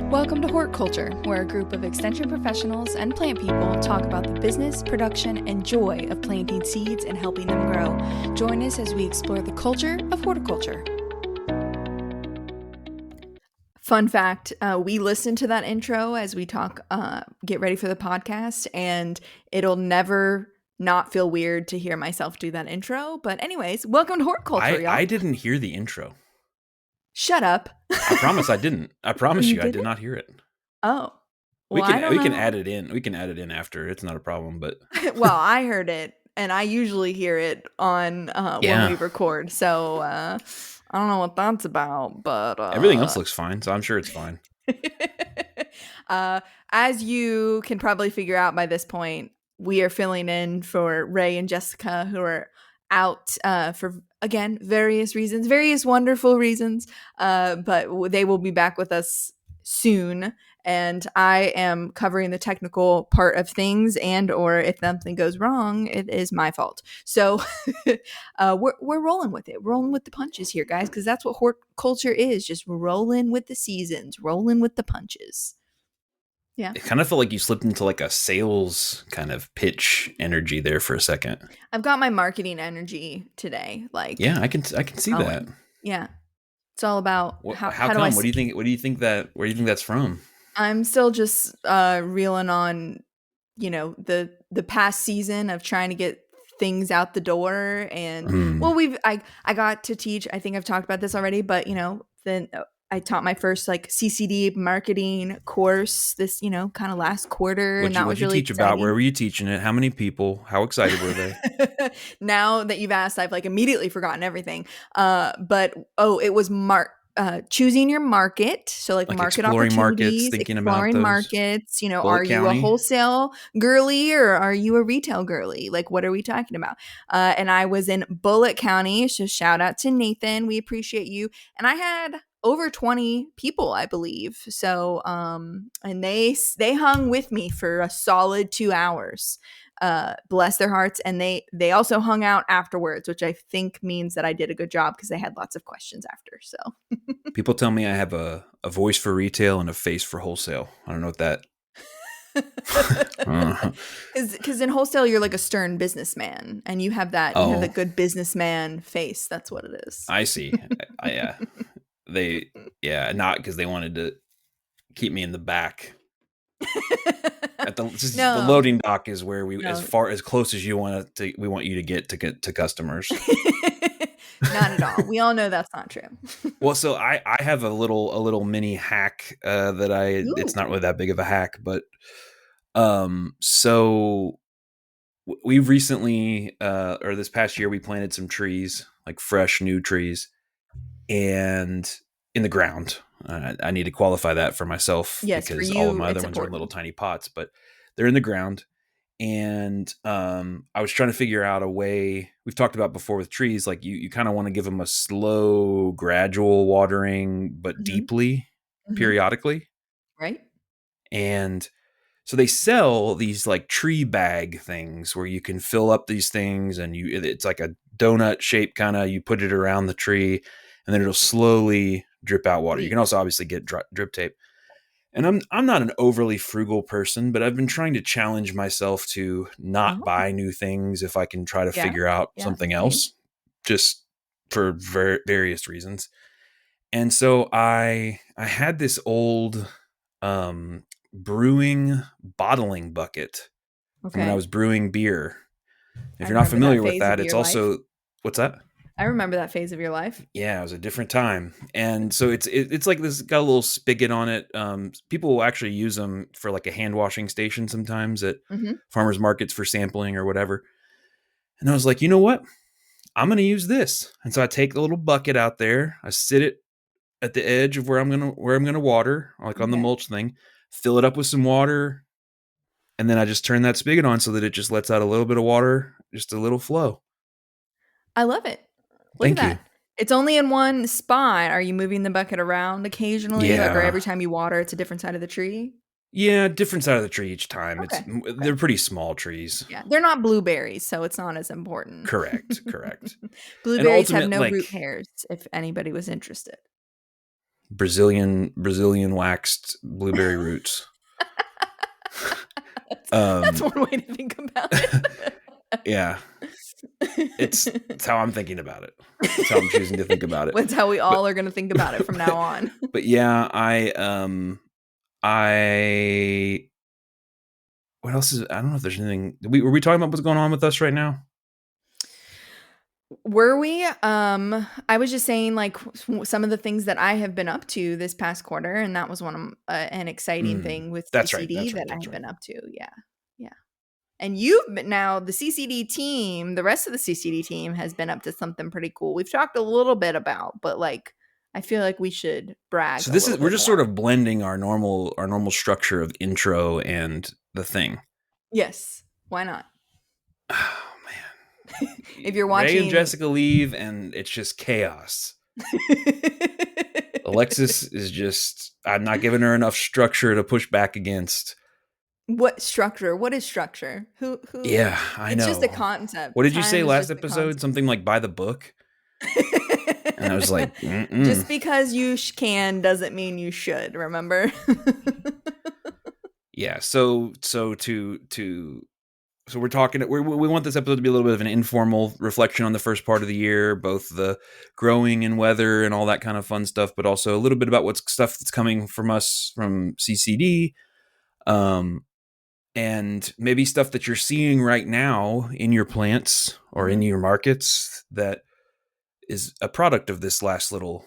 Welcome to Horticulture, where a group of extension professionals and plant people talk about the business, production, and joy of planting seeds and helping them grow. Join us as we explore the culture of horticulture. Fun fact, we listened to that intro as we get ready for the podcast, and it'll never not feel weird to hear myself do that intro. But anyways, welcome to Horticulture, y'all. I didn't hear the intro. Shut up. I promise I didn't. I promise you, I did not hear it. Oh. Well, we can add it in. We can add it in after. It's not a problem, but well, I heard it, and I usually hear it on when we record. So I don't know what that's about, but everything else looks fine, so I'm sure it's fine. As you can probably figure out by this point, we are filling in for Ray and Jessica, who are out for, again, various reasons, various wonderful reasons, but they will be back with us soon, and I am covering the technical part of things, and or if something goes wrong, it is my fault. So we're rolling with it. We're rolling with the punches here, guys, because that's what horticulture is, just rolling with the seasons, rolling with the punches. Yeah. It kind of felt like you slipped into like a sales kind of pitch energy there for a second. I've got my marketing energy today. Yeah, I can see that. Yeah. It's all about how come? What do you think that's from? I'm still just reeling on, the past season of trying to get things out the door, and I got to teach. I think I've talked about this already, but then I taught my first CCD marketing course this kind of last quarter, and that was really exciting. About? Where were you teaching it? How many people? How excited were they? Now that you've asked, I've immediately forgotten everything. But it was choosing your market. So market opportunities, markets, thinking about those markets, are you a wholesale girly or are you a retail girly? What are we talking about? And I was in Bullitt County. So shout out to Nathan. We appreciate you. And I had over 20 people, I believe. So, and they hung with me for a solid 2 hours. Bless their hearts. And they also hung out afterwards, which I think means that I did a good job because they had lots of questions after. So people tell me I have a voice for retail and a face for wholesale. I don't know what that. Because in wholesale you're a stern businessman, and you have that. You have the good businessman face. That's what it is. I see. Yeah. Not because they wanted to keep me in the back. The loading dock is where as close as we want you to get to customers. Not at all. We all know that's not true. Well, so I have a little mini hack it's not really that big of a hack, but so we recently or this past year we planted some trees, fresh new trees, and in the ground. I need to qualify that for myself, because all of my other ones are in little tiny pots, but they're in the ground. And I was trying to figure out a way. We've talked about before with trees, you kind of want to give them a slow, gradual watering, but deeply, periodically. Right. And so they sell these tree bag things where you can fill up these things, and it's like a donut shape kind of. You put it around the tree, and then it'll slowly drip out water. You can also obviously get drip tape. And I'm not an overly frugal person, but I've been trying to challenge myself to not buy new things if I can try to figure out something else, just for various reasons. And so I had this old brewing bottling bucket from when I was brewing beer. If you're not familiar with that, it's also what's that? I remember that phase of your life. Yeah, it was a different time. And so it's like this, got a little spigot on it. People will actually use them for a hand washing station sometimes at farmers markets for sampling or whatever. And I was like, you know what? I'm going to use this. And so I take the little bucket out there. I sit it at the edge of where I'm going to water, on the mulch thing, fill it up with some water. And then I just turn that spigot on so that it just lets out a little bit of water, just a little flow. I love it. Thank you. It's only in one spot. Are you moving the bucket around occasionally? Yeah. Or every time you water, it's a different side of the tree? Yeah, different side of the tree each time. Okay. They're pretty small trees. Yeah, they're not blueberries, so it's not as important. Correct. Blueberries have no root hairs, if anybody was interested. Brazilian waxed blueberry roots. That's um, one way to think about it. yeah, it's how I'm thinking about it. It's how I'm choosing to think about it. That's how we But all are going to think about it from now but, on. but yeah, I what else is I don't know if there's anything were we talking about what's going on with us right now? Were we? I was just saying like some of the things that I have been up to this past quarter, and that was one of an exciting thing with That's right. CCD That's right. that I That's have right. been up to. Yeah, yeah. And you've been now the CCD team. The rest of the CCD team has been up to something pretty cool. We've talked a little bit about, but like I feel like we should brag So a this little is we're bit just sort more. of blending our normal structure of intro and the thing. Yes, why not? Oh man, If you're Ray and watching. Jessica leave, and it's just chaos. Alexis is just I'm not giving her enough structure to push back against. What structure? What is structure? Who Yeah, I it's just a know. concept. What did you say Time is last just a episode? concept. Something like by the book? And I was like, mm-mm. Just because you can doesn't mean you should, remember? Yeah. So we're talking. We want this episode to be a little bit of an informal reflection on the first part of the year, both the growing and weather and all that kind of fun stuff, but also a little bit about what's stuff that's coming from us from CCD, um, and maybe stuff that you're seeing right now in your plants or in Mhm. your markets that is a product of this last little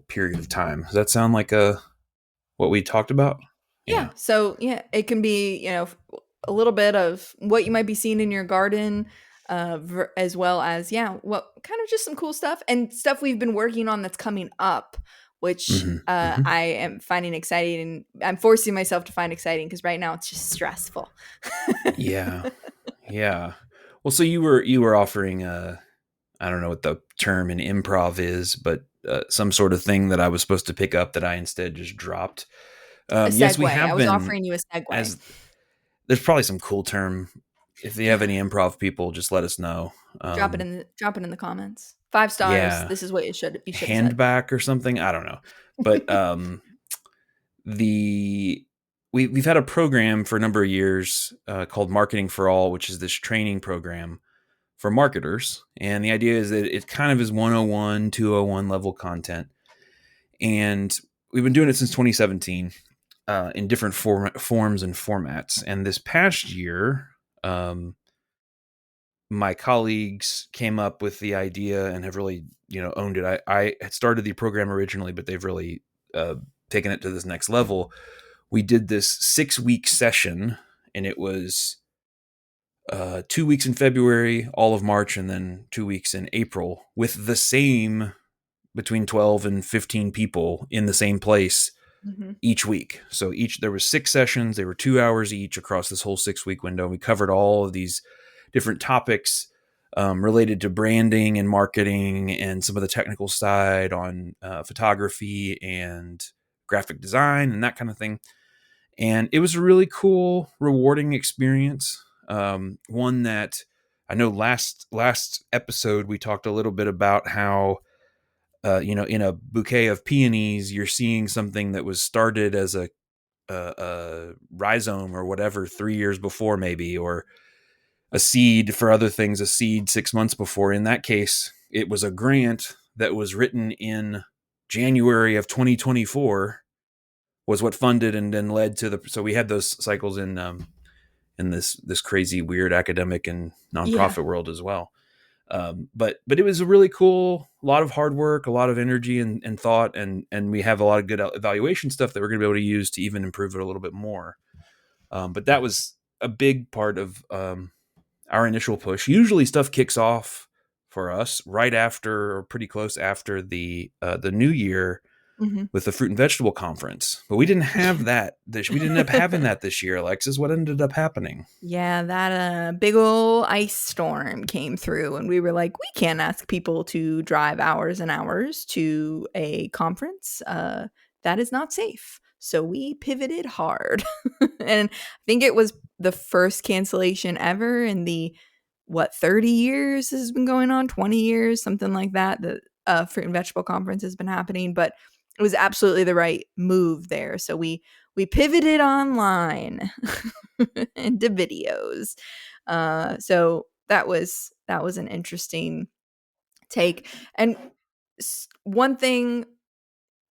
period of time. Does that sound like what we talked about? Yeah. Yeah. So, yeah, it can be, a little bit of what you might be seeing in your garden, as well as, yeah, what kind of just some cool stuff and stuff we've been working on that's coming up, which Hmm. Hmm. I am finding exciting. And I'm forcing myself to find exciting because right now it's just stressful. Yeah. Yeah. Well, so you were offering I don't know what the term in improv is, but some sort of thing that I was supposed to pick up that I instead just dropped. A Yes, we segue. I have was been offering you a segue. as there's probably some cool term. If you have any improv people, just let us know. Drop it in the comments. 5 stars. Yeah, This is what you should have said. handback or something. I don't know, but the we've had a program for a number of years called Marketing for All, which is this training program for marketers. And the idea is that it kind of is 101, 201 level content. And we've been doing it since 2017 in different forms and formats. And this past year, um, my colleagues came up with the idea and have really, owned it. I had started the program originally, but they've really taken it to this next level. We did this 6-week session, and it was 2 weeks in February, all of March, and then 2 weeks in April with the same between 12 and 15 people in the same place Mhm. each week. So there was 6 sessions. They were 2 hours each across this whole 6-week window. We covered all of these different topics related to branding and marketing and some of the technical side on photography and graphic design and that kind of thing. And it was a really cool, rewarding experience. One that I know last episode we talked a little bit about how in a bouquet of peonies you're seeing something that was started as a rhizome or whatever 3 years before maybe, or a seed for other things, a seed 6 months before. In that case, it was a grant that was written in January of 2024 was what funded and then led to the. So we had those cycles in this crazy weird academic and Yeah. nonprofit world as well. But it was a really cool, a lot of hard work, a lot of energy and thought, and we have a lot of good evaluation stuff that we're going to be able to use to even improve it a little bit more. But that was a big part of our initial push. Usually, stuff kicks off for us right after or pretty close after the new year Mhm. with the fruit and vegetable conference. But we didn't have that. We didn't end up having that this year, Alexis. What ended up happening? Yeah, that big ol' ice storm came through, and we were like, "We can't ask people to drive hours and hours to a conference. That is not safe." So we pivoted hard. And I think it was the first cancellation ever in the, 30 years this has been going on? 20 years, something like that. The Fruit and Vegetable Conference has been happening, but it was absolutely the right move there. So we pivoted online into videos. So that was an interesting take. And one thing,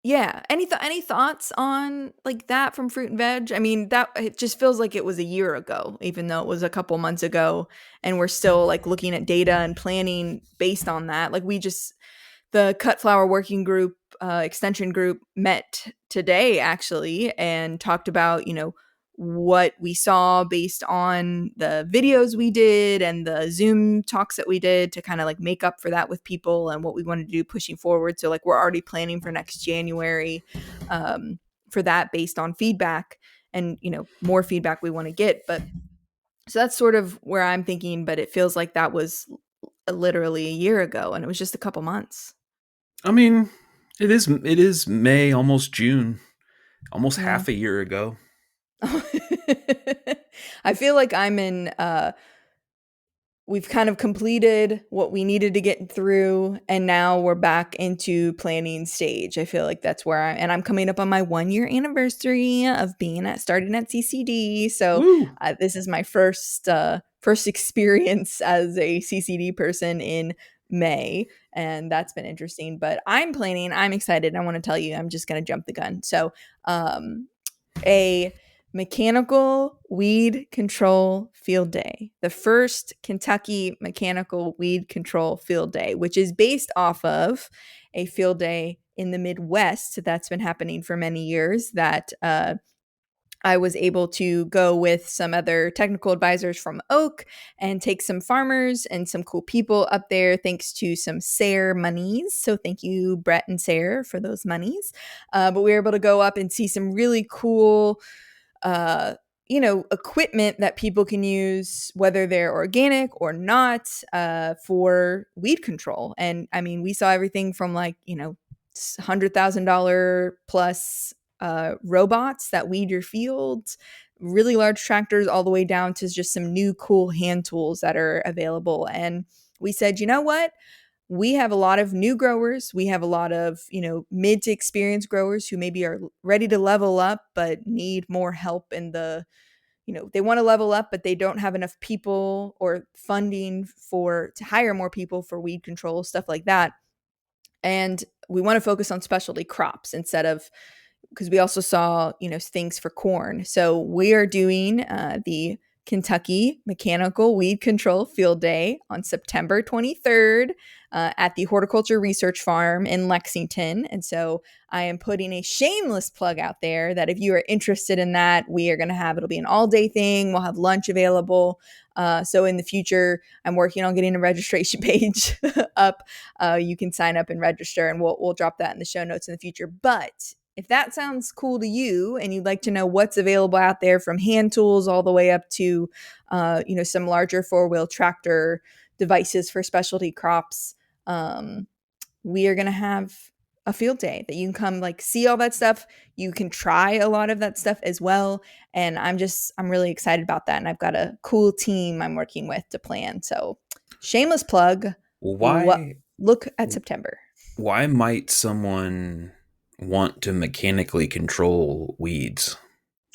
yeah. Any thoughts on like that from fruit and veg? I mean, that it just feels like it was a year ago, even though it was a couple months ago, and we're still like looking at data and planning based on that. Like we just the cut flower working group extension group met today actually and talked about what we saw based on the videos we did and the Zoom talks that we did to kind of like make up for that with people and what we wanted to do pushing forward. So like we're already planning for next January for that based on feedback and more feedback we want to get. But so that's sort of where I'm thinking, but it feels like that was literally a year ago and it was just a couple months. I mean, it is May, almost June, almost Yeah. half a year ago. I feel like I'm in we've kind of completed what we needed to get through and now we're back into planning stage. I feel like that's where I'm coming up on my 1 year anniversary of being at starting at CCD. So Woo! this is my first experience as a CCD person in May, and that's been interesting. But I'm excited. I want to tell you, I'm just gonna jump the gun. So um a mechanical weed control field day, the first Kentucky mechanical weed control field day, which is based off of a field day in the Midwest that's been happening for many years that I was able to go with some other technical advisors from Oak and take some farmers and some cool people up there thanks to some SARE monies. So thank you, Brett and SARE, for those monies. But we were able to go up and see some really cool uh, equipment that people can use, whether they're organic or not, for weed control. And I mean, we saw everything from like, $100,000 plus robots that weed your fields, really large tractors, all the way down to just some new cool hand tools that are available. And we said, you know what? We have a lot of new growers. We have a lot of, mid to experienced growers who maybe are ready to level up, but need more help in they want to level up, but they don't have enough people or funding to hire more people for weed control, stuff like that. And we want to focus on specialty crops instead of because we also saw things for corn. So we are doing the Kentucky Mechanical Weed Control Field Day on September 23rd at the Horticulture Research Farm in Lexington. And so I am putting a shameless plug out there that if you are interested in that, we are going to have it'll be an all day thing. We'll have lunch available. So in the future, I'm working on getting a registration page up. You can sign up and register, and we'll drop that in the show notes in the future. But if that sounds cool to you and you'd like to know what's available out there from hand tools all the way up to some larger four-wheel tractor devices for specialty crops, we are going to have a field day that you can come like see all that stuff. You can try a lot of that stuff as well, and I'm really excited about that, and I've got a cool team I'm working with to plan. So shameless plug. Well, What why look at September. why might someone want to mechanically control weeds?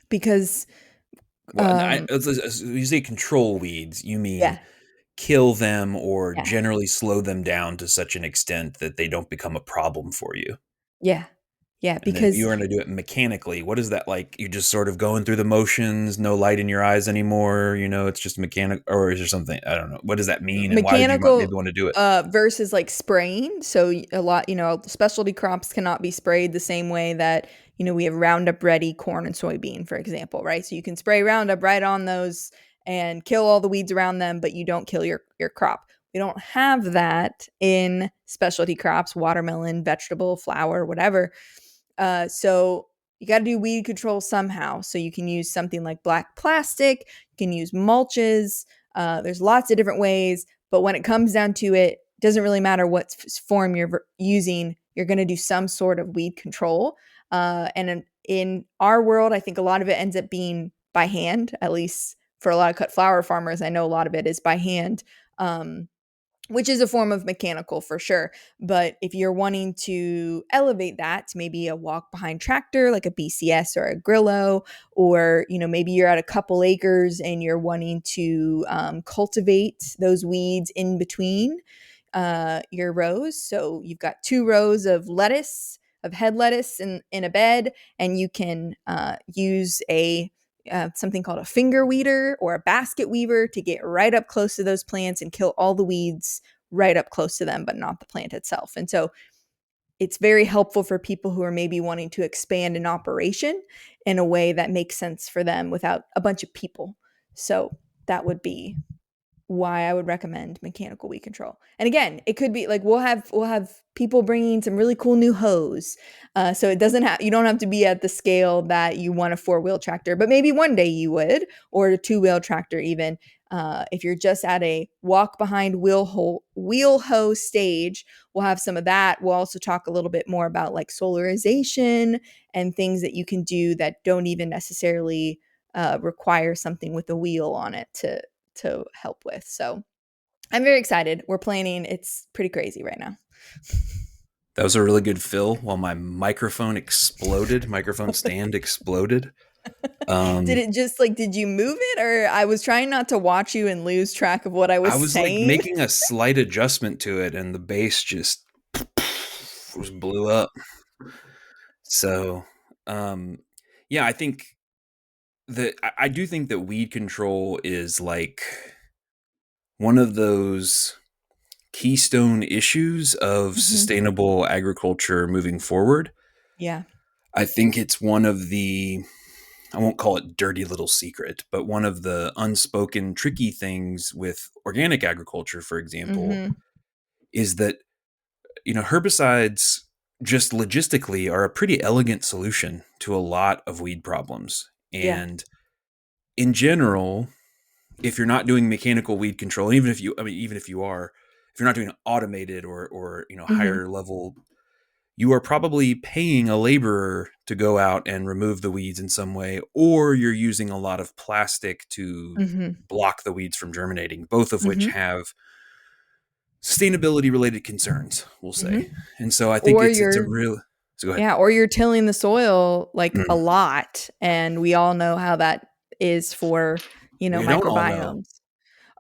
Because Well, you say control weeds, you mean yeah, kill them or yeah, generally slow them down to such an extent that they don't become a problem for you. yeah, yeah, And then if you because were going to do it mechanically, what is that like? You just sort of going through the motions, no light in your eyes anymore. It's just mechanic, or is there something? I don't know. What does that mean, and why would you maybe mechanical want to do it? versus like spraying. So a lot, specialty crops cannot be sprayed the same way that we have Roundup Ready corn and soybean, for example, right? So you can spray Roundup right on those and kill all the weeds around them, but you don't kill your crop. We don't have that in specialty crops, watermelon, vegetable, flower, whatever. So you got to do weed control somehow. So you can use something like black plastic. You can use mulches. There's lots of different ways, but when it comes down to it, doesn't really matter what form you're using. You're going to do some sort of weed control. And in our world, I think a lot of it ends up being by hand. At least for a lot of cut flower farmers, I know a lot of it is by hand. Um, which is a form of mechanical for sure. But if you're wanting to elevate that to maybe a walk behind tractor like a BCS or a Grillo, or maybe you're at a couple acres and you're wanting to cultivate those weeds in between your rows. So you've got 2 rows of lettuce, of head lettuce in a bed, and you can use a something called a finger weeder or a basket weaver to get right up close to those plants and kill all the weeds right up close to them, but not the plant itself. And so it's very helpful for people who are maybe wanting to expand an operation in a way that makes sense for them without a bunch of people. So that would be why I would recommend mechanical weed control. And again, it could be like we'll have people bringing some really cool new hose. So it doesn't have you don't have to be at the scale that you want a 4-wheel tractor, but maybe one day you would, or a 2-wheel tractor even. If you're just at a walk behind wheel hose stage, we'll have some of that. We'll also talk a little bit more about like solarization and things that you can do that don't even necessarily require something with a wheel on it to help with. So I'm very excited. We're planning. It's pretty crazy right now. That was a really good fill while my microphone stand exploded. Did Um, it just like, did you move it? Or I was trying not to watch you and lose track of what I I was was like saying. making a slight adjustment to it, and the bass just blew up. So, um, yeah, I think I do think that weed control is like one of those keystone issues of Hmm. sustainable agriculture moving forward. Yeah. I think it's one of the, I won't call it dirty little secret, but one of the unspoken tricky things with organic agriculture, for example, Hmm. is that, herbicides just logistically are a pretty elegant solution to a lot of weed problems. Yeah. And in general, if you're not doing mechanical weed control, even if you, I mean, even if you are, if you're not doing automated or Hmm. higher level, you are probably paying a laborer to go out and remove the weeds in some way, or you're using a lot of plastic to Hmm. block the weeds from germinating, both of which Hmm. have sustainability related concerns, we'll Hmm. say. And so I think Or it's a you're, real, so go ahead. yeah, or you're tilling the soil like a Mm. lot. And we all know how that is for, We don't all know. microbiomes.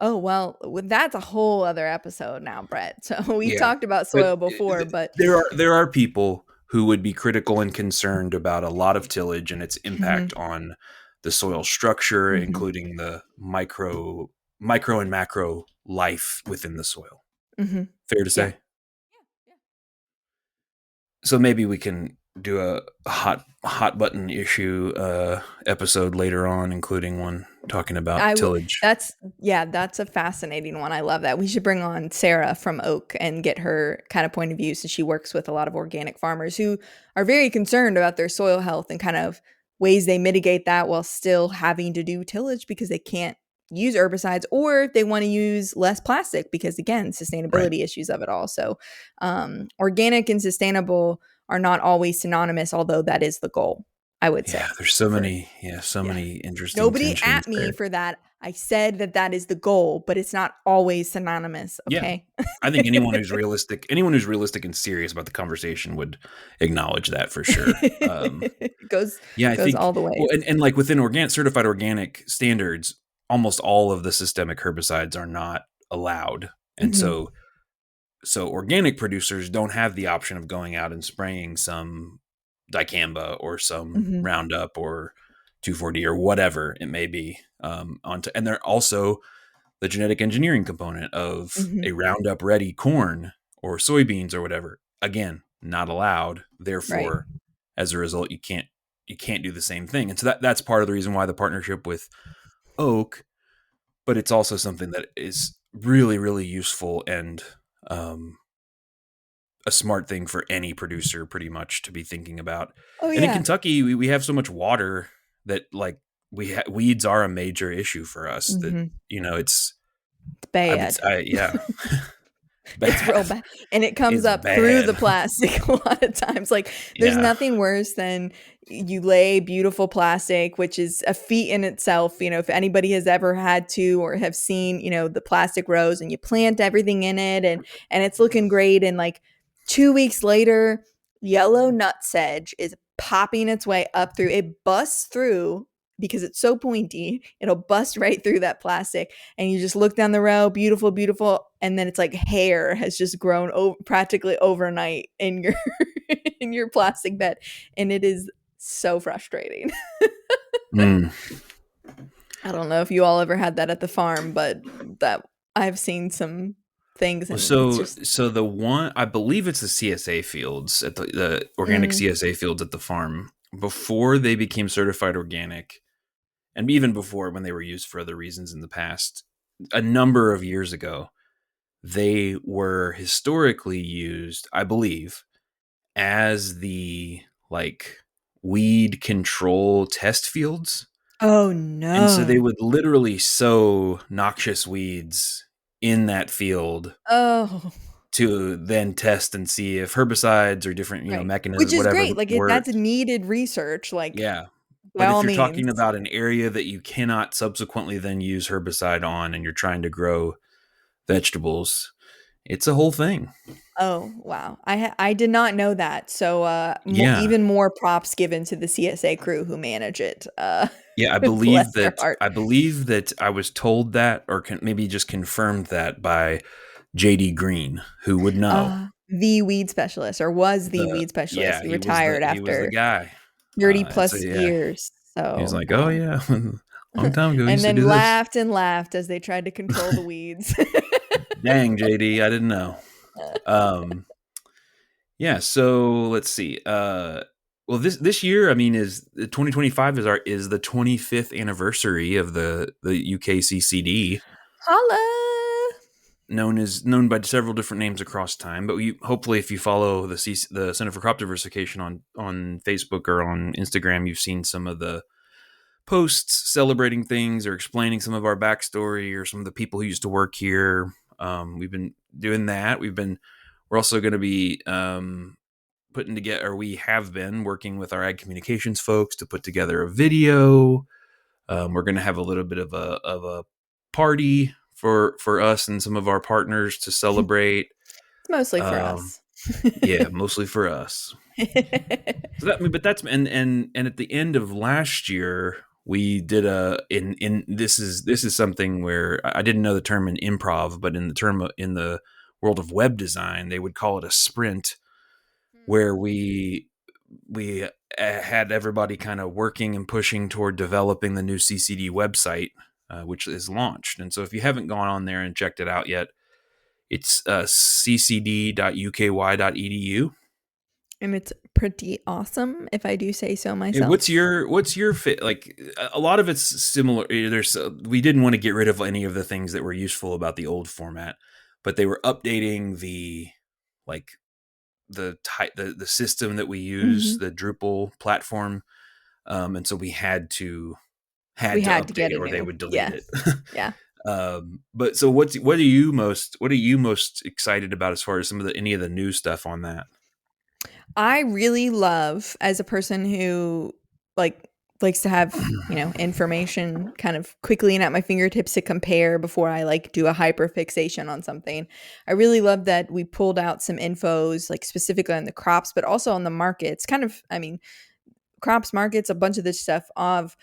Oh, well, that's a whole other episode now, Brett. So we've Yeah. talked about But soil before, but there are people who would be critical and concerned about a lot of tillage and its mhm, impact on the soil structure, mhm, including the micro and macro life within the soil. mhm. Fair to Yeah. say? So maybe we can do a hot button issue episode later on, including one talking about I w- tillage. that's yeah, that's a fascinating one. I love that. We should bring on Sarah from Oak and get her kind of point of view, since she works with a lot of organic farmers who are very concerned about their soil health and kind of ways they mitigate that while still having to do tillage because they can't use herbicides, or they want to use less plastic because again, Right. sustainability issues of it all. So organic and sustainable are not always synonymous, although that is the goal, I would Yeah, say. there's so For many, yeah, so Yeah. many interesting Nobody tensions at me there. for that. I said that that is the goal, but it's not always synonymous, Yeah. okay? I think anyone who's realistic and serious about the conversation would acknowledge that for sure. goes Yeah, I goes think, all the well, ways. and like within certified organic standards, almost all of the systemic herbicides are not allowed. And Mhm, so organic producers don't have the option of going out and spraying some dicamba or some mhm, Roundup or 2,4-D or whatever it may be, onto, and they're also the genetic engineering component of mhm. a Roundup ready corn or soybeans or whatever. Again, not allowed. Right. Therefore, as a result, you can't do the same thing. And so that's part of the reason why the partnership with Oak, but it's also something that is really, really useful and um, a smart thing for any producer pretty much to be thinking about. Oh, And in yeah. Kentucky, we have so much water that like weeds are a major issue for us that, Mhm. it's, It's I would, bad. yeah. It's real bad. bad, and it comes It's up through the bad. plastic a lot of times. Like, there's Yeah. nothing worse than you lay beautiful plastic, which is a feat in itself. If anybody has ever had to or have seen, the plastic rose, and you plant everything in it, and it's looking great, and like 2 weeks later, yellow nut sedge is popping its way up through. It busts through because it's so pointy. It'll bust right through that plastic, and you just look down the row, beautiful, beautiful, and then it's like hair has just grown practically overnight in your in your plastic bed, and it is so frustrating. Mm. I don't know if you all ever had that at the farm, but that I've seen some things, Well, and it's so just so the one I believe it's the CSA fields at the organic mm, CSA fields at the farm before they became certified organic, and even before when they were used for other reasons in the past, a number of years ago, they were historically used, I believe, as the like weed control test fields. oh And so they no. would literally sow noxious weeds in that field Oh, to then test and see if herbicides or different, right. mechanisms, Which is whatever great. Like that's worked. needed research, like Yeah. by But if all you're means. talking about an area that you cannot subsequently then use herbicide on and you're trying to grow vegetables, it's a whole thing. Oh, wow. I did not know that. So, Yeah. even more props given to the CSA crew who manage it. Yeah, I Bless believe their that heart. I was told that or maybe just confirmed that by JD Green, who would know. The weed specialist, or was the The weed specialist. Yeah, He retired he was the after guy. 30 And so plus yeah, years. he was So, like, "Oh yeah, long time ago, I and used to then do this." laughed and laughed as they tried to control the weeds. Dang, JD, I didn't know. Um, yeah, so let's see. Well, this year, I mean, is 2025 is the 25th anniversary of the UKCCD, Holla! known by several different names across time. But hopefully, if you follow the Center for Crop Diversification on Facebook or on Instagram, you've seen some of the posts celebrating things or explaining some of our backstory or some of the people who used to work here. We've been doing that. We're also going to be putting together, or we have been working with our ag communications folks to put together a video. We're going to have a little bit of a party for us and some of our partners to celebrate. It's mostly for Um, us. yeah, mostly for us. So that, but that's and at the end of last year, we did in this is something where I didn't know the term in improv, but in the world of web design, they would call it a sprint, where we had everybody kind of working and pushing toward developing the new CCD website, which is launched. And so if you haven't gone on there and checked it out yet, it's ccd.uky.edu. And it's pretty awesome, if I do say so Hey, myself. what's your fit? Like a lot of it's similar. There's we didn't want to get rid of any of the things that were useful about the old format, but they were updating like the type the system that we use, Mhm. the Drupal platform, and so we We had to had to update get it a or they new. would delete Yeah. it. Yeah. But so what are you most excited about as far as any of the new stuff on that? I really love, as a person who like likes to have, information kind of quickly and at my fingertips to compare before I like do a hyper fixation on something. I really love that we pulled out some infos like specifically on the crops, but also on the markets. Kind of, I mean, crops, markets, a bunch of this stuff of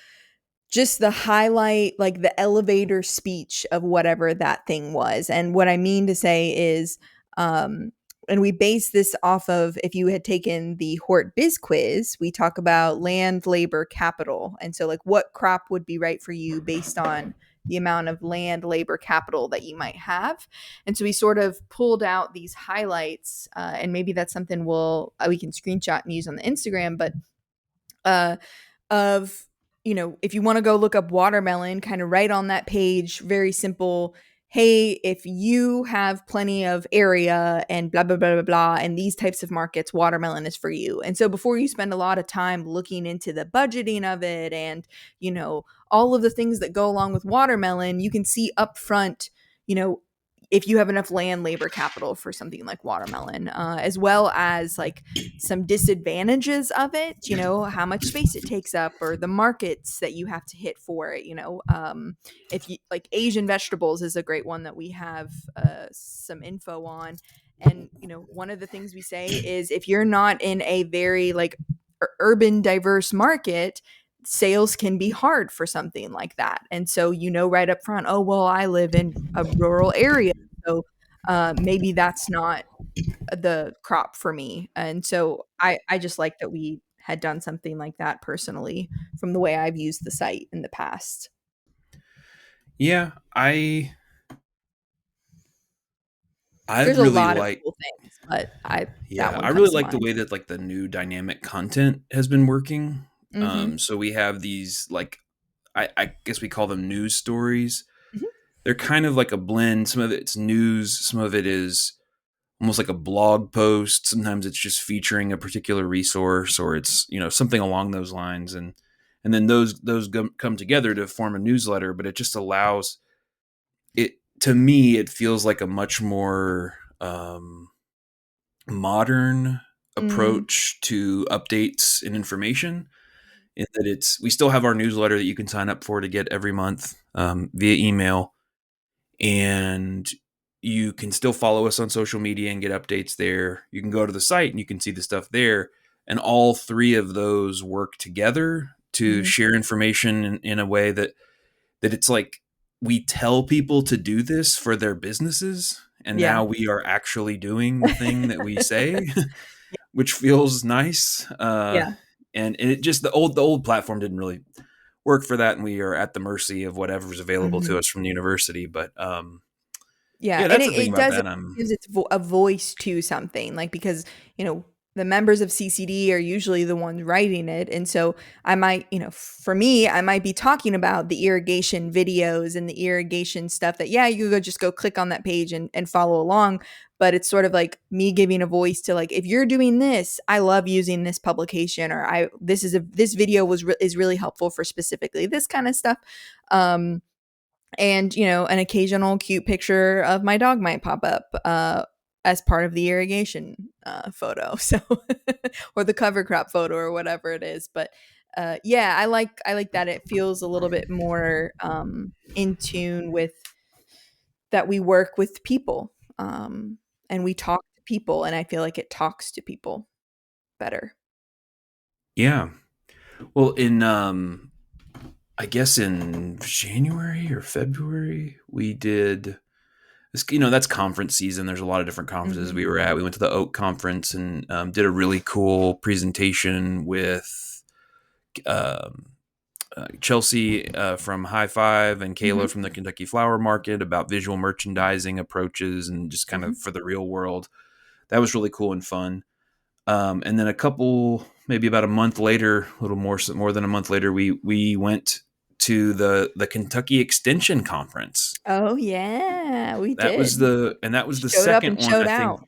just the highlight, like the elevator speech of whatever that thing was. And what I mean to say is, and we base this off of, if you had taken the Hort Biz quiz, we talk about land, labor, capital. And so, like, what crop would be right for you based on the amount of land, labor, capital that you might have. And so we sort of pulled out these highlights, and maybe that's something we can screenshot and use on the Instagram, but uh, of if you want to go look up watermelon, kind of right on that page, very simple. Hey, if you have plenty of area and blah blah blah blah blah and these types of markets, watermelon is for you. And so before you spend a lot of time looking into the budgeting of it and all of the things that go along with watermelon, you can see up front, you know if you have enough land labor capital for something like watermelon, as well as like some disadvantages of it, how much space it takes up or the markets that you have to hit for it. If you like Asian vegetables is a great one that we have some info on. And, one of the things we say is if you're not in a very like urban diverse market, sales can be hard for something like that. And so, right up front, oh, well, I live in a rural area. So maybe that's not the crop for me. And so I just like that we had done something like that personally from the way I've used the site in the past. Yeah, I There's a really lot of like cool things, but that yeah, one I really comes to like the mind. way that like the new dynamic content has been working. Mhm. So we have these like I guess we call them news stories. Mhm. They're kind of like a blend. Some of it's news, some of it is almost like a blog post. Sometimes it's just featuring a particular resource, or it's something along those lines, and then those come together to form a newsletter. But it just allows it to me. It feels like a much more modern Mm. approach to updates and information. In that we still have our newsletter that you can sign up for to get every month via email, and you can still follow us on social media and get updates there. You can go to the site and you can see the stuff there. And all three of those work together to Mhm. share information in a way that it's like we tell people to do this for their businesses. And Yeah. now we are actually doing the thing that we say, which feels nice. Yeah. And it just the old platform didn't really work for that, and we are at the mercy of whatever's available to Mhm. us from the university. But Yeah, yeah, and that's it, the thing it about does it that. gives it a voice to something, like because the members of CCD are usually the ones writing it, and so I might, for me, I might be talking about the irrigation videos and the irrigation stuff that yeah, you just go click on that page and follow along, but it's sort of like me giving a voice to like if you're doing this, I love using this publication, or this video is really helpful for specifically this kind of stuff. Um, and an occasional cute picture of my dog might pop up as part of the irrigation photo, so or the cover crop photo or whatever it is. But yeah, I like that it feels a little bit more in tune with that we work with people, and we talk to people, and I feel like it talks to people better. Yeah. Well, in I guess in January or February, we did this. That's conference season. There's a lot of different conferences Hmm. we were at. We went to the Oak Conference and did a really cool presentation with um, Chelsea from High Five and Kayla Hmm. from the Kentucky Flower Market about visual merchandising approaches and just kind Hmm. of for the real world. That was really cool and fun. And then maybe about a month later, a little more than a month later, we went to the Kentucky Extension Conference. Oh yeah, we That was did. the Showed up second and one, showed I think. out.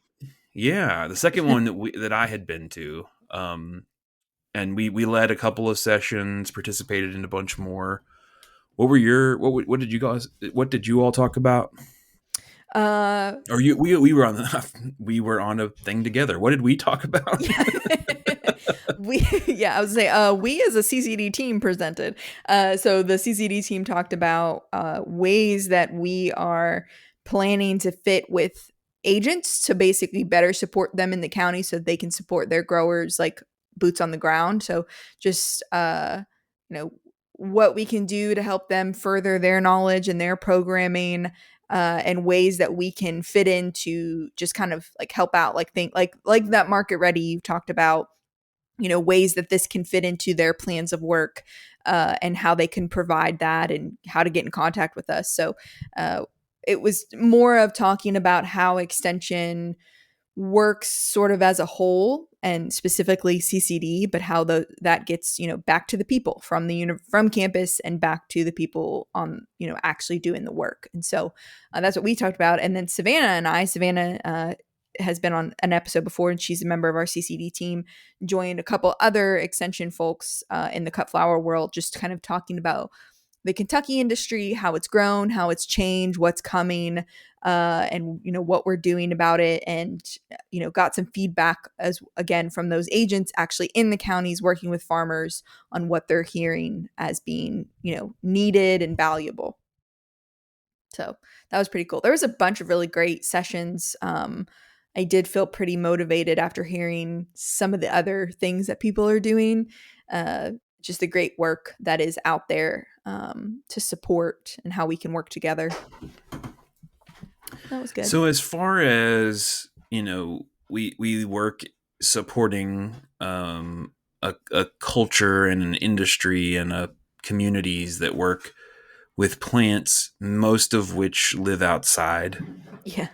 Yeah, the second one that I had been to. And we led a couple of sessions, participated in a bunch more. What did you all talk about? uh Or we were on we were on a thing together. What did we talk about? Yeah. I would say we as a CCD team presented. So the CCD team talked about ways that we are planning to fit with agents to basically better support them in the county so they can support their growers like boots on the ground. So just you know what we can do to help them further their knowledge and their programming, and ways that we can fit into just kind of like help out, like think like that market ready you talked about, ways that this can fit into their plans of work, and how they can provide that and how to get in contact with us. So uh, it was more of talking about how extension works sort of as a whole and specifically CCD, but how that gets back to the people from from campus and back to the people on actually doing the work. And so that's what we talked about. And then Savannah has been on an episode before, and she's a member of our CCD team. Joined a couple other extension folks in the cut flower world, just kind of talking about the Kentucky industry, how it's grown, how it's changed, what's coming, and what we're doing about it, and got some feedback as again from those agents actually in the counties working with farmers on what they're hearing as being needed and valuable. So that was pretty cool. There was a bunch of really great sessions. I did feel pretty motivated after hearing some of the other things that people are doing. Uh, just the great work that is out there to support and how we can work together. That was good. So as far as we work supporting a culture and an industry and a communities that work with plants, most of which live outside, Yeah.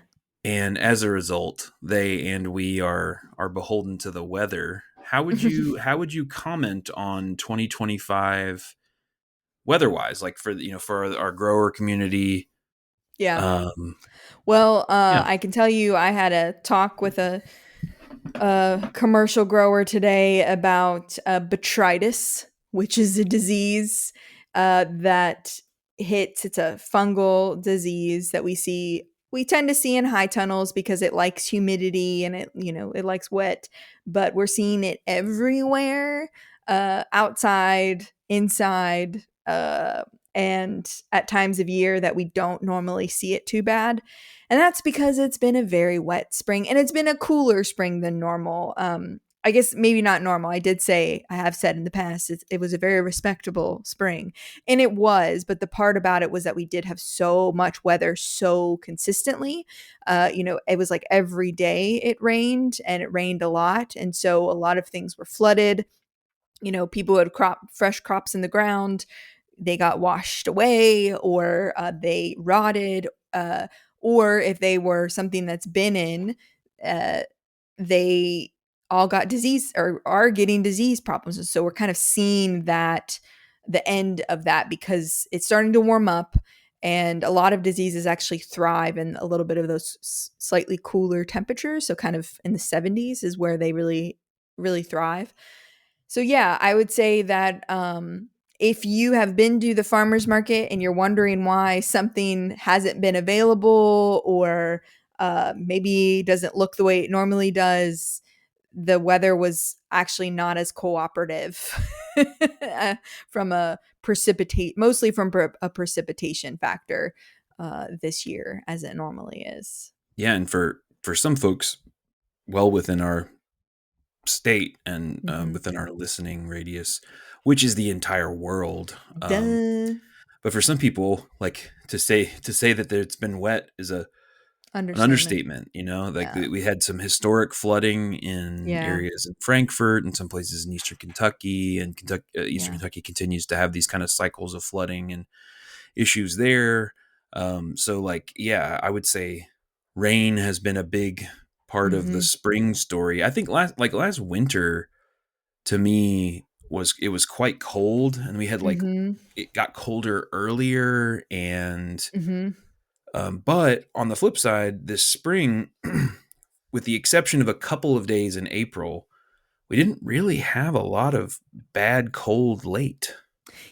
and as a result, they and we are beholden to the weather. How would you comment on 2025 weather wise, like for our grower community? Yeah. Um, Well, yeah. I can tell you, I had a talk with a commercial grower today about botrytis, which is a disease that hits. It's a fungal disease that we tend to see in high tunnels because it likes humidity and it likes wet, but we're seeing it everywhere, outside, inside, and at times of year that we don't normally see it too bad. And that's because it's been a very wet spring and it's been a cooler spring than normal. I guess maybe not normal. I have said in the past, it was a very respectable spring. And it was, but the part about it was that we did have so much weather so consistently. It was like every day it rained, and it rained a lot. And so a lot of things were flooded. People had fresh crops in the ground, they got washed away, or they rotted, or if they were something that's been in, uh, they all got disease or are getting disease problems. And so we're kind of seeing that the end of that because it's starting to warm up, and a lot of diseases actually thrive in a little bit of those slightly cooler temperatures. So kind of in the 70s is where they really really thrive. So yeah, I would say that if you have been to the farmers market and you're wondering why something hasn't been available, or maybe doesn't look the way it normally does, the weather was actually not as cooperative from a mostly from a precipitation factor this year as it normally is. Yeah, and for some folks, well within our state and Hmm. within our listening radius, which is the entire world. Duh. But for some people, like to say that it's been wet is an Understatement. understatement. Like Yeah. we had some historic flooding in Yeah. areas in Frankfurt and some places in Eastern Kentucky, and Eastern Yeah. Kentucky continues to have these kind of cycles of flooding and issues there. So like, yeah, I would say rain has been a big part of the Mhm. spring story. I think last winter to me was quite cold, and we had like Mhm. it got colder earlier, and Mhm. but on the flip side, this spring, with the exception of a couple of days in April, we didn't really have a lot of bad cold late.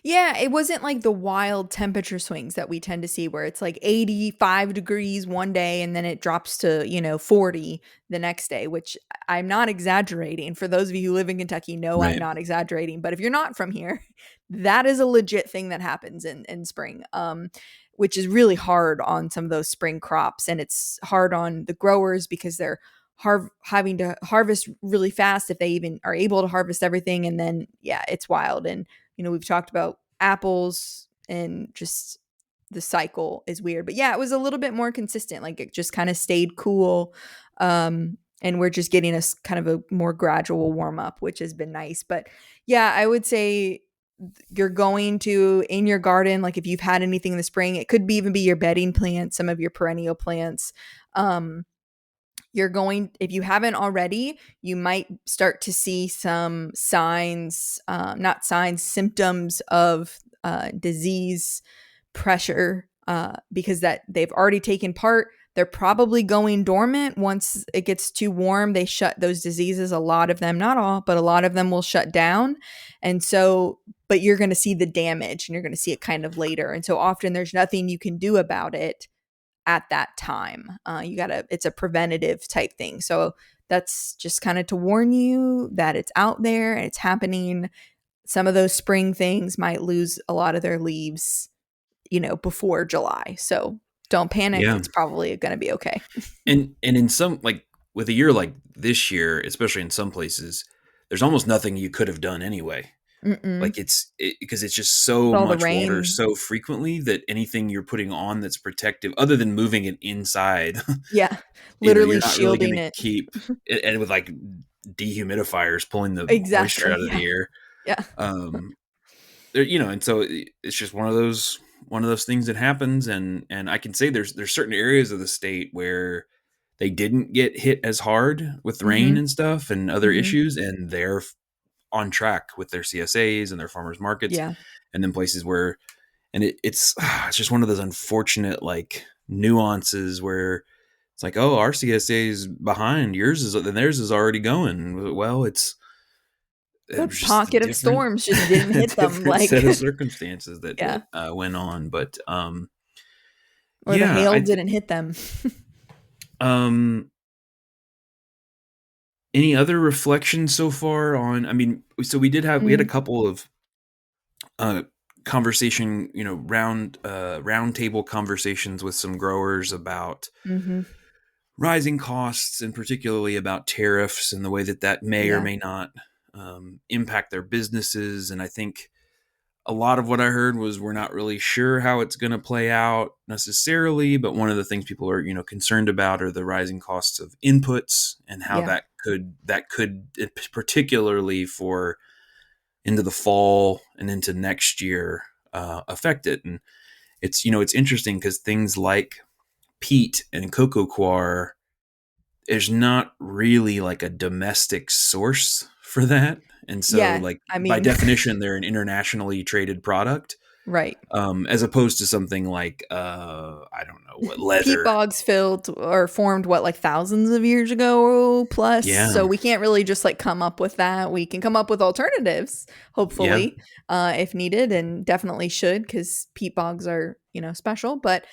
Yeah, it wasn't like the wild temperature swings that we tend to see where it's like 85 degrees one day and then it drops to, 40 the next day, which I'm not exaggerating. For those of you who live in Kentucky, know I'm Right. not exaggerating. But if you're not from here, that is a legit thing that happens in spring. Which is really hard on some of those spring crops. And it's hard on the growers because they're having to harvest really fast if they even are able to harvest everything. And then, yeah, it's wild. And we've talked about apples and just the cycle is weird. But yeah, it was a little bit more consistent. Like it just kind of stayed cool. And we're just getting a kind of a more gradual warm up, which has been nice. But yeah, I would say you're going to in your garden, like if you've had anything in the spring, it could be even be your bedding plants, some of your perennial plants. You're going, if you haven't already, you might start to see some signs, not signs, symptoms of disease pressure, because that they've already taken part. They're probably going dormant once it gets too warm. They shut those diseases, a lot of them, not all, but a lot of them will shut down. And so, but you're going to see the damage and you're going to see it kind of later. And so often there's nothing you can do about it at that time. You gotta, it's a preventative type thing. So that's just kind of to warn you that it's out there and it's happening. Some of those spring things might lose a lot of their leaves, before July. So don't panic. Yeah. It's probably going to be okay. And in some, like, with a year like this year, especially in some places, there's almost nothing you could have done anyway. Mm-mm. Like because it's just so All the much water rain. so frequently that anything you're putting on that's protective, other than moving it inside, Yeah. you're Literally not really going shielding to it. keep it, and with like dehumidifiers pulling the moisture Exactly. out of Yeah. the air. Yeah. Um, and so it's just one of those things that happens, and I can say there's certain areas of the state where they didn't get hit as hard with rain Mm-hmm. and stuff and other Mm-hmm. issues, and they're on track with their CSAs and their farmers markets, Yeah. and then places where, and it's it's just one of those unfortunate like nuances where it's like, oh, our CSA is behind, yours is, then theirs is already going. Well, it The was just a pocket of different storms just didn't hit them. different Like, set of circumstances that yeah. went on. But Or the yeah, hail didn't hit them. um any other reflections so far on, I mean, so we had a Mm, couple of uh conversation, round table conversations with some growers about mm-hmm. rising costs, and particularly about tariffs and the way that may or Yeah. may not impact their businesses. And I think a lot of what I heard was we're not really sure how it's going to play out necessarily, but one of the things people are, concerned about are the rising costs of inputs and how Yeah. that could particularly for into the fall and into next year affect it. And it's interesting because things like peat and cocoa coir, there's not really like a domestic source for that. And so, Yeah. like, I by mean, definition, they're an internationally traded product, right. as opposed to something like, I don't know, what, Peat leather. bogs filled or formed what, like thousands of years ago plus. So Yeah. we can't really just like come up with that. We can come up with alternatives, Yeah. hopefully, if needed, and definitely should, because peat bogs are, special. But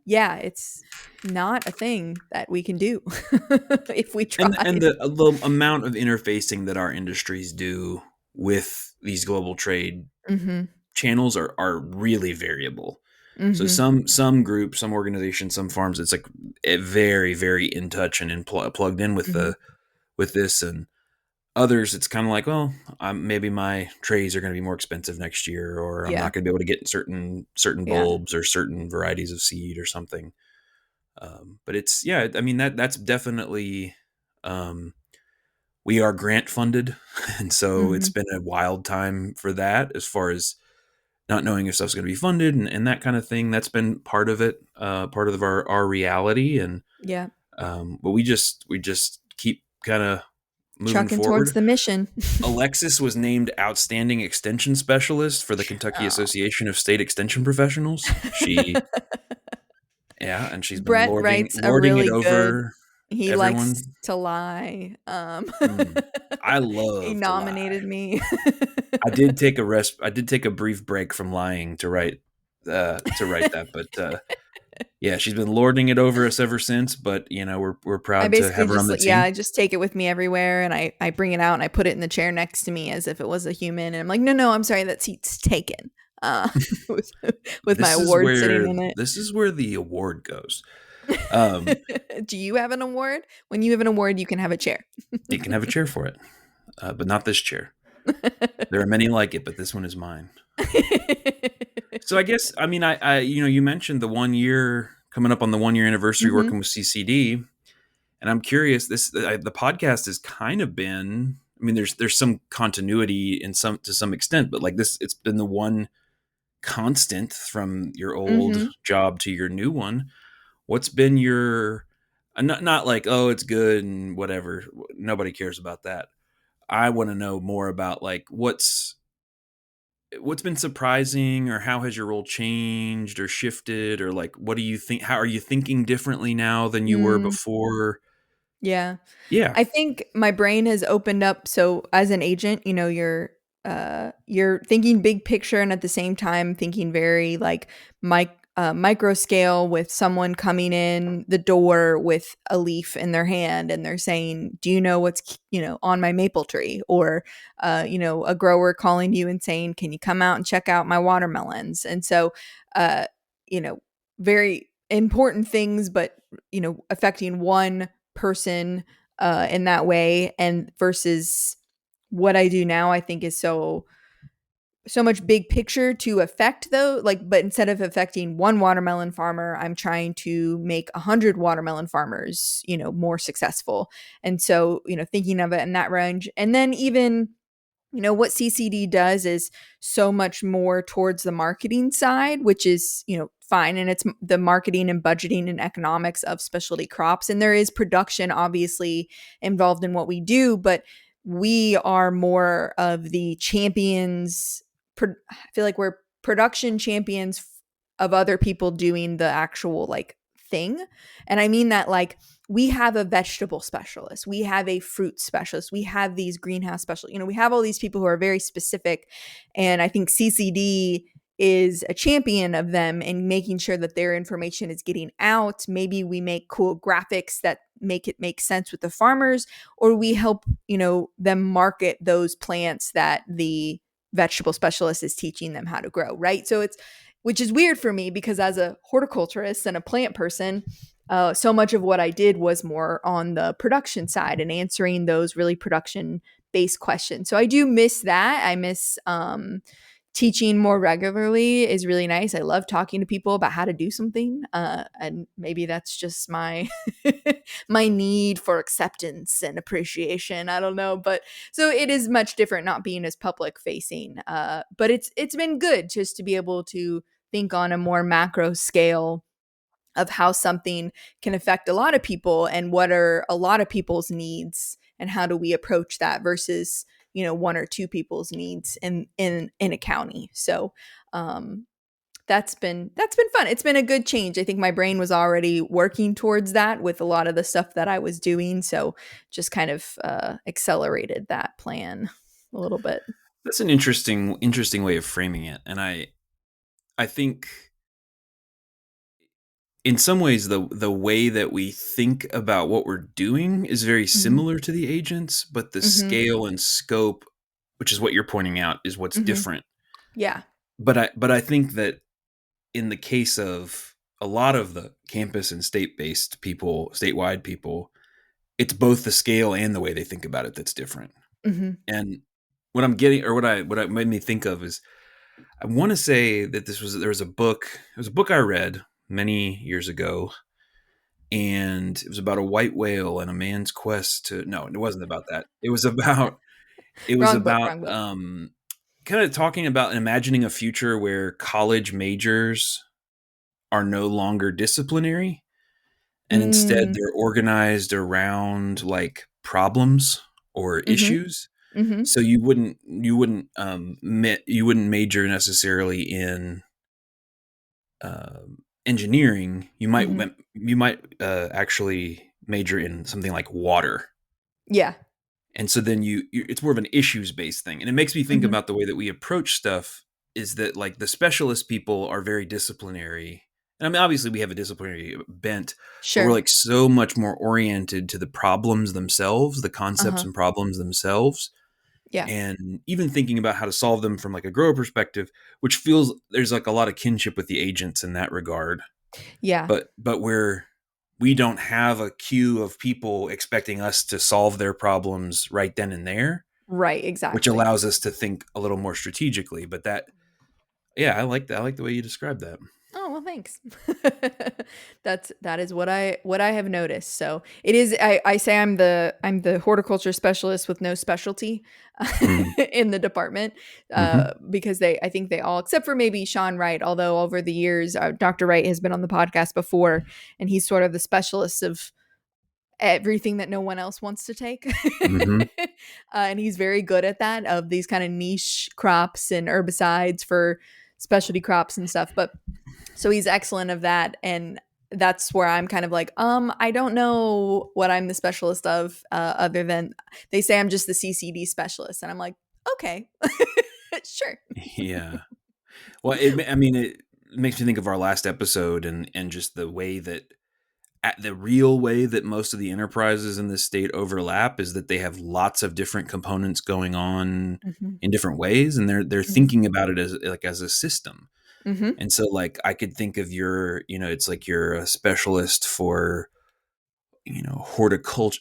yeah, it's not a thing that we can do if we And tried. the amount of interfacing that our industries do with these global trade Mm-hmm. channels are really variable. So Mm-hmm. some groups, some organizations, some farms, it's like very, very in touch and plugged in with Mm-hmm. this, and others it's kind of like, well, maybe my trays are going to be more expensive next year, or I'm Yeah. not going to be able to get certain Yeah. bulbs or certain varieties of seed or something. But it's, yeah, I mean, that's definitely, um, we are grant funded, and so it's Mm-hmm. been a wild time for that as far as not knowing if stuff's going to be funded, and that kind of thing. That's been part of it, part of our reality. And Yeah. but we just keep kind of moving Trucking towards forward. the mission. Alexis was named outstanding extension specialist for the Kentucky Oh. Association of State Extension Professionals. Yeah, and she's been Brett lording writes a lording it really good, over he likes everyone. to lie. Mm. I He love to lie. nominated me. I did take a brief break from lying to write that, but yeah, she's been lording it over us ever since. But we're I proud to basically have her on just, the yeah, team. I just take it with me everywhere, and I bring it out and I put it in the chair next to me as if it was a human. And I'm like, no, no, I'm sorry, that seat's taken. Uh, with, with my award sitting in it. This is where the award goes. Um, Do you have an award? When you have an award, you can have a chair. you can have a chair for it, but not this chair. There are many like it, but this one is mine. So I guess, I mean, you mentioned the 1 year coming up on the 1 year anniversary Hmm. working with CCD, and I'm curious. The podcast has kind of been. I mean, there's some continuity to some extent, but like this, it's been the one constant from your old Hmm. job to your new one. What's been your, not like, oh, it's good and whatever. Nobody cares about that. I want to know more about like what's been surprising, or how has your role changed or shifted, or like what do you think, how are you thinking differently now than you were Mm, before? yeah. Yeah. I think my brain has opened up. So as an agent, you're thinking big picture and at the same time thinking very like micro scale with someone coming in the door with a leaf in their hand and they're saying, do you know what's, on my maple tree? Or, a grower calling you and saying, can you come out and check out my watermelons? And so, uh, you know, very important things, but, affecting one person in that way, and versus what I do now, I think is so much big picture to affect, though, like, but instead of affecting one watermelon farmer, I'm trying to make 100 watermelon farmers, more successful. And so, thinking of it in that range. And then even, what CCD does is so much more towards the marketing side, which is, fine. And it's the marketing and budgeting and economics of specialty crops. And there is production obviously involved in what we do, but we are more of the champions. I feel like we're production champions of other people doing the actual like thing. And I mean that, like, we have a vegetable specialist, we have a fruit specialist, we have these greenhouse specialists, we have all these people who are very specific. And I think CCD is a champion of them and making sure that their information is getting out. Maybe we make cool graphics that make it make sense with the farmers, or we help, them market those plants that the vegetable specialist is teaching them how to grow, right? So it's, which is weird for me because as a horticulturist and a plant person, so much of what I did was more on the production side and answering those really production based questions. So I do miss that. I miss teaching more regularly is really nice. I love talking to people about how to do something, and maybe that's just my my need for acceptance and appreciation. I don't know, but so it is much different not being as public facing. But it's been good just to be able to think on a more macro scale of how something can affect a lot of people and what are a lot of people's needs and how do we approach that versus, one or two people's needs in a county. So that's been fun. It's been a good change. I think my brain was already working towards that with a lot of the stuff that I was doing, so just kind of accelerated that plan a little bit. That's an interesting way of framing it, and I think in some ways the way that we think about what we're doing is very Mhm. similar to the agents, but the Mhm. scale and scope, which is what you're pointing out, is what's Mhm. different. Yeah. But I think that in the case of a lot of the campus and state-based people, statewide people, it's both the scale and the way they think about it that's different. Mhm. And what I'm getting, or what made me think of is, I want to say that there was a book. It was a book I read many years ago, and it was about a white whale and a man's quest to. No, it wasn't about that. It was Wrong book, about wrong book. kind of talking about imagining a future where college majors are no longer disciplinary, and instead Mm. they're organized around like problems or Mhm. issues. Mhm. So you wouldn't major necessarily in engineering. Mhm. You might actually major in something like water. Yeah. And so then it's more of an issues based thing. And it makes me think Mhm. about the way that we approach stuff is that like the specialist people are very disciplinary. And I mean, obviously we have a disciplinary bent, but we're Sure. like so much more oriented to the problems themselves, the concepts Uh-huh. and problems themselves. Yeah. And even thinking about how to solve them from like a grower perspective, which feels there's like a lot of kinship with the agents in that regard. Yeah. But we don't have a queue of people expecting us to solve their problems right then and there, Right, which exactly. allows us to think a little more strategically. But that, yeah, I like that. I like the way you described that. Oh, well, thanks. That is what I have noticed. So it is. I say I'm the horticulture specialist with no specialty Mm-hmm. in the department, Mm-hmm. because I think they all, except for maybe Sean Wright, although over the years Dr. Wright has been on the podcast before, and he's sort of the specialist of everything that no one else wants to take. Mm-hmm. And he's very good at that, of these kind of niche crops and herbicides for specialty crops and stuff. But so he's excellent of that. And that's where I'm kind of like, I don't know what I'm the specialist of, other than they say I'm just the CCD specialist. And I'm like, okay, sure. Yeah. Well, I mean, makes me think of our last episode and just the way that the real way that most of the enterprises in this state overlap is that they have lots of different components going on Mhm. in different ways, and they're Mhm. thinking about it as like as a system. Mhm. And so like I could think of your, it's like you're a specialist for, horticulture,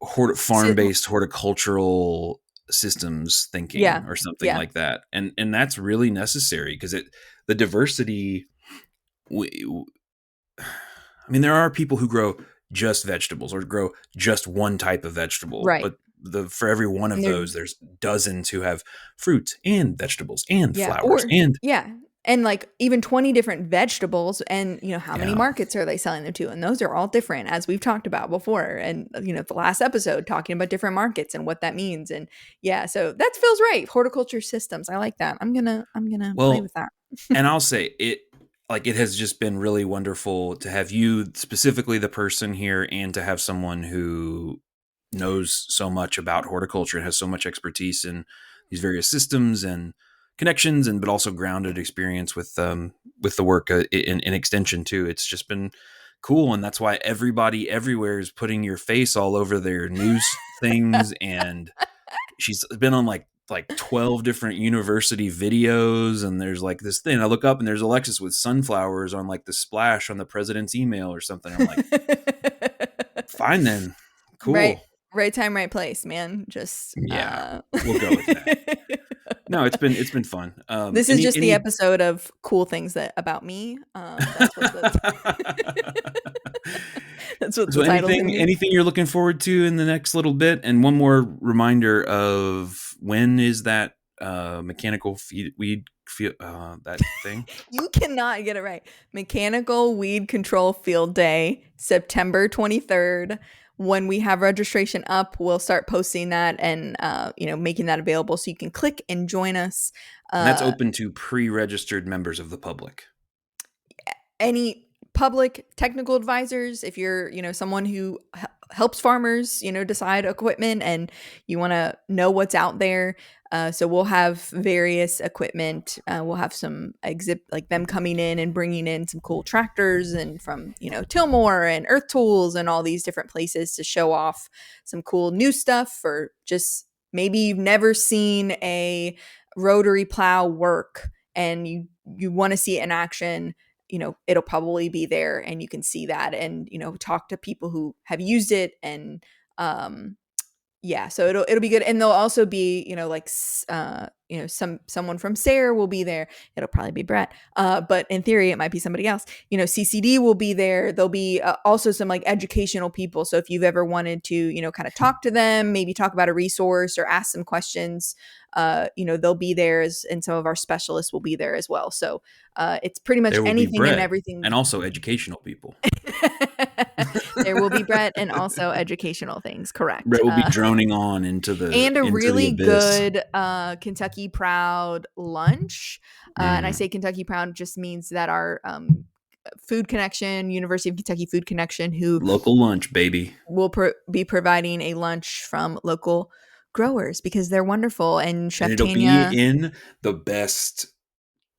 Si farm-based horticultural systems thinking Yeah. or something Yeah. like that. And that's really necessary because the diversity, I mean, there are people who grow just vegetables or grow just one type of vegetable, Right. but for every one And of they're those, there's dozens who have fruits and vegetables and Yeah, flowers or and yeah, and, like, even 20 different vegetables and, how many yeah. markets are they selling them to? And those are all different, as we've talked about before, and, the last episode talking about different markets and what that means, and yeah, so that feels right. Horticulture systems, I like that. I'm gonna play Well, with that. and I'll say it has just been really wonderful to have you, specifically the person here, and to have someone who knows so much about horticulture and has so much expertise in these various systems and connections, and but also grounded experience with the work in extension too. It's just been cool, and that's why everybody everywhere is putting your face all over their news things. And she's been on like 12 different university videos, and there's like this thing I look up and there's Alexis with sunflowers on like the splash on the president's email or something. I'm like, fine then, Right cool. right time, right place, man. Just, Yeah, we'll go with that. No, it's been fun. This is just the Any episode of cool things that about me. That's what the that's what so the title's gonna anything be. anything you're looking forward to in the next little bit? And one more reminder of when is that mechanical weed that thing? You cannot get it right. Mechanical Weed Control Field Day, September 23rd. When we have registration up, we'll start posting that and making that available so you can click and join us. And that's Uh, open to pre-registered members of the public. any public technical advisors, if you're someone who helps farmers decide equipment and you want to know what's out there, so we'll have various equipment. We'll have some exhibit, like them coming in and bringing in some cool tractors and from Tillmore and Earth Tools and all these different places to show off some cool new stuff, or just maybe you've never seen a rotary plow work and you want to see it in action. It'll probably be there and you can see that and talk to people who have used it. And yeah, so it'll be good. And there'll also be like someone from Sarah will be there. It'll probably be Brett, but in theory it might be somebody else. CCD will be there. There'll be also some like educational people, so if you've ever wanted to kind of talk to them, maybe talk about a resource or ask some questions, they'll be there, and some of our specialists will be there as well. So it's pretty much There will be anything and Brett everything. and also educational people. There will be Brett and also educational things, correct. Brett will be droning on into the And a really abyss. good Kentucky Proud lunch. And I Mm. say Kentucky Proud just means that our Food Connection, University of Kentucky Food Connection, who Local lunch, baby. will be providing a lunch from local growers because they're wonderful. And And Chef it'll be Tanya, in the best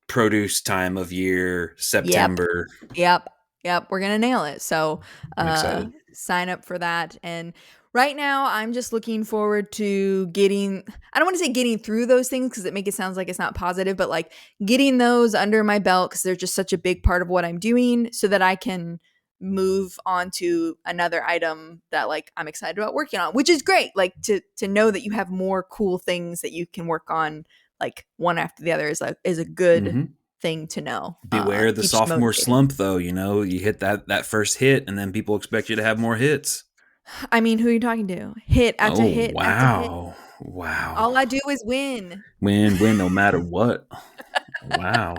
produce time of year, yep, September. yep, yep, we're gonna nail it. So I'm excited. sign up for that. And right now I'm just looking forward to getting, I don't want to say getting through those things because it makes it sound like it's not positive, but like getting those under my belt because they're just such a big part of what I'm doing, so that I can move on to another item that like I'm excited about working on, which is great. Like to know that you have more cool things that you can work on, like one after the other, is a good Hmm. thing to know. Beware the Keeps you sophomore motivated. slump, though. You hit that first hit, and then people expect you to have more hits. I mean, who are you talking to? Hit after Oh, hit after hit. wow. Wow. All I do is win. Win, no matter what. Wow.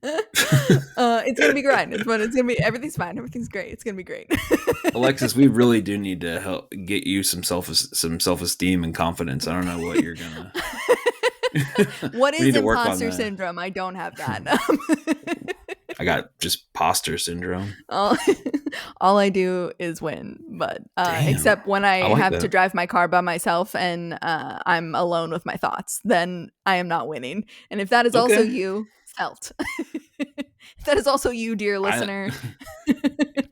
It's gonna be great. It's fun. It's gonna be, everything's fine. Everything's great. It's gonna be great. Alexis, we really do need to help get you some self-esteem and confidence. I don't know what you're gonna. What We is need to work on imposter that. syndrome? I don't have that. I got just poster syndrome. all, all I do is win, but Damn. except when I I like have to that. drive my car by myself and I'm alone with my thoughts, then I am not winning. And if that is also Okay. you, felt. That is also you, dear I listener.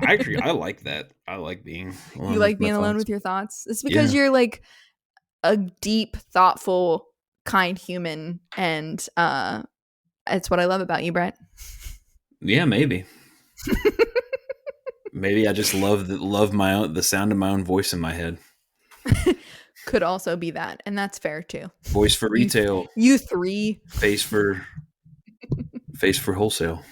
actually I like that. I like being You alone with like my being alone thoughts. with your thoughts? It's because Yeah. you're like a deep, thoughtful, kind human, and it's what I love about you, Brett. Yeah, maybe. Maybe I just love my own the sound of my own voice in my head. Could also be that, and that's fair too. Voice for You, retail, you three. face for wholesale.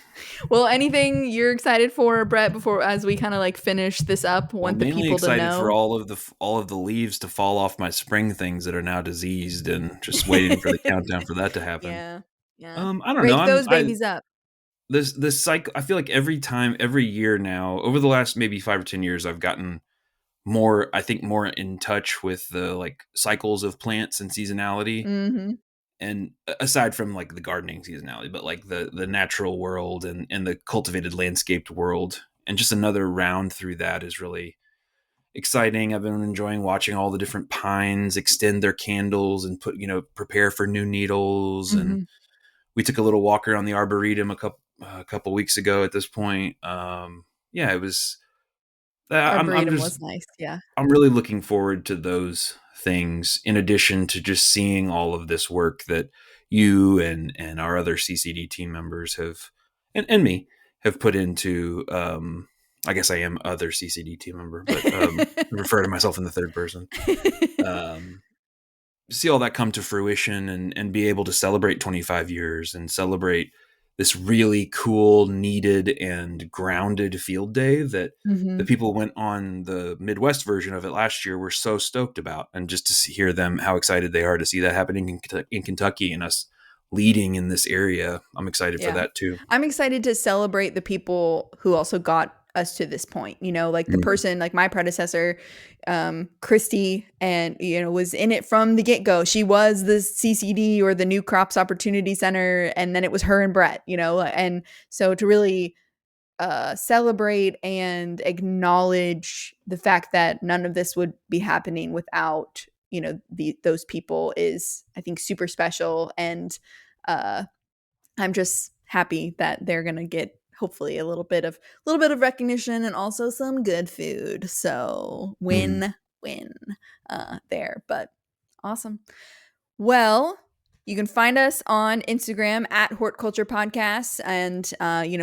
Well, anything you're excited for, Brett? Before as we kind of like finish this up, Well, want the mainly people to excited for know. all of the leaves to fall off my spring things that are now diseased, and just waiting for the countdown for that to happen. Yeah, yeah. I don't know. Rake those babies up. This cycle. I feel like every year now, over the last maybe 5 or 10 years, I've gotten more. I think more in touch with the like cycles of plants and seasonality, Mm-hmm. and aside from like the gardening seasonality, but like the natural world and the cultivated landscaped world, and just another round through that is really exciting. I've been enjoying watching all the different pines extend their candles and prepare for new needles. And Mm-hmm. we took a little walk around the arboretum a couple weeks ago. At this point, yeah, it was. I'm Arboretum just was nice. Yeah. I'm really looking forward to those things. In addition to just seeing all of this work that you and our other CCD team members have, and me have put into. I guess I am other CCD team member, but I refer to myself in the third person. Um, See all that come to fruition and be able to celebrate 25 years and celebrate this really cool, needed, and grounded field day that the Mm-hmm. people went on the Midwest version of it last year were so stoked about. And just to hear them, how excited they are to see that happening in Kentucky and us leading in this area. I'm excited for Yeah. that too. I'm excited to celebrate the people who also got us to this point, like the Mm, person, like my predecessor, Christy, and, was in it from the get go. She was the CCD, or the New Crops Opportunity Center. And then it was her and Brett, and so to really celebrate and acknowledge the fact that none of this would be happening without, those people is, I think, super special. And, uh, I'm just happy that they're gonna get hopefully a little bit of recognition and also some good food. So mm, win there. But awesome. Well, you can find us on Instagram at Horticulture Podcasts. And,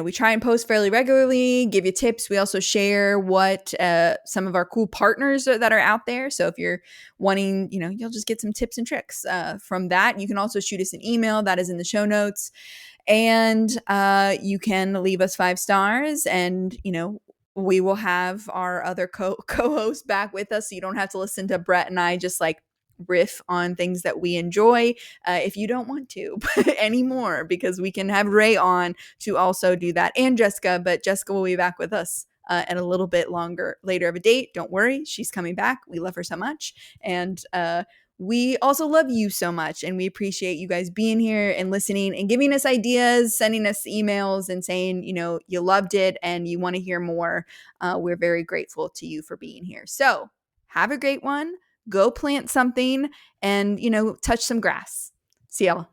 we try and post fairly regularly, give you tips. We also share what some of our cool partners that are out there. So if you're wanting, you'll just get some tips and tricks from that. You can also shoot us an email that is in the show notes. And you can leave us 5 stars, and we will have our other co-host back with us, so you don't have to listen to Brett and I just like riff on things that we enjoy, if you don't want to anymore, because we can have Ray on to also do that, and Jessica. But Jessica will be back with us at a little bit longer later of a date. Don't worry, she's coming back. We love her so much. And we also love you so much, and we appreciate you guys being here and listening and giving us ideas, sending us emails, and saying, you loved it and you want to hear more. We're very grateful to you for being here. So have a great one. Go plant something and, touch some grass. See y'all.